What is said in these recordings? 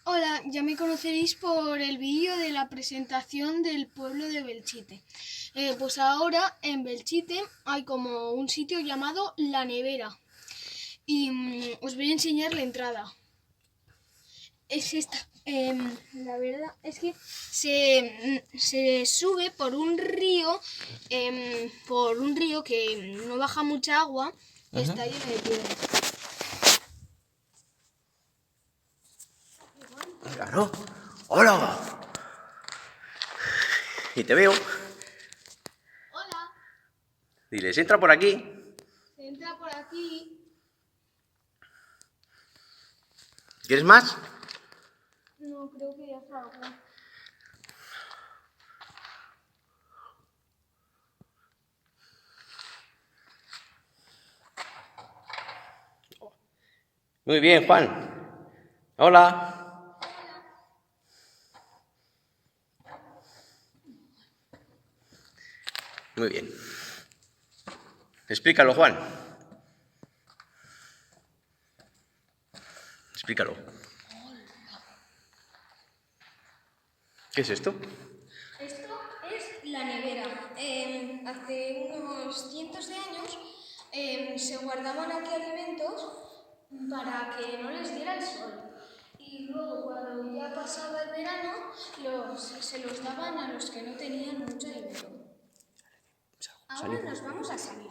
Hola, ya me conoceréis por el vídeo de la presentación del pueblo de Belchite. Pues ahora en Belchite hay como un sitio llamado La Nevera y os voy a enseñar la entrada. Es esta. La verdad es que se sube por un río que no baja mucha agua y está lleno de piedras. Claro. ¡Hola! Y te veo. Hola, Diles, entra por aquí. entra por aquí. ¿Quieres más? No, creo que ya está agua. Muy bien, Juan. Hola. Muy bien. Explícalo, Juan. Explícalo. ¿Qué es esto? Esto es la nevera. Hace unos cientos de años se guardaban aquí alimentos para que no les diera el sol. Y luego cuando ya pasaba el verano se los daban a los que no tenían mucho alimento. Ahora nos vamos a salir.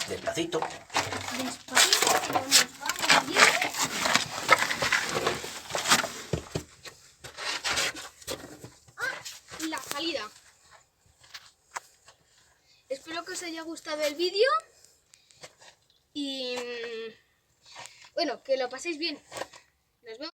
Despacito. Despacito, pero nos vamos bien. La salida. Espero que os haya gustado el vídeo y bueno, que lo paséis bien.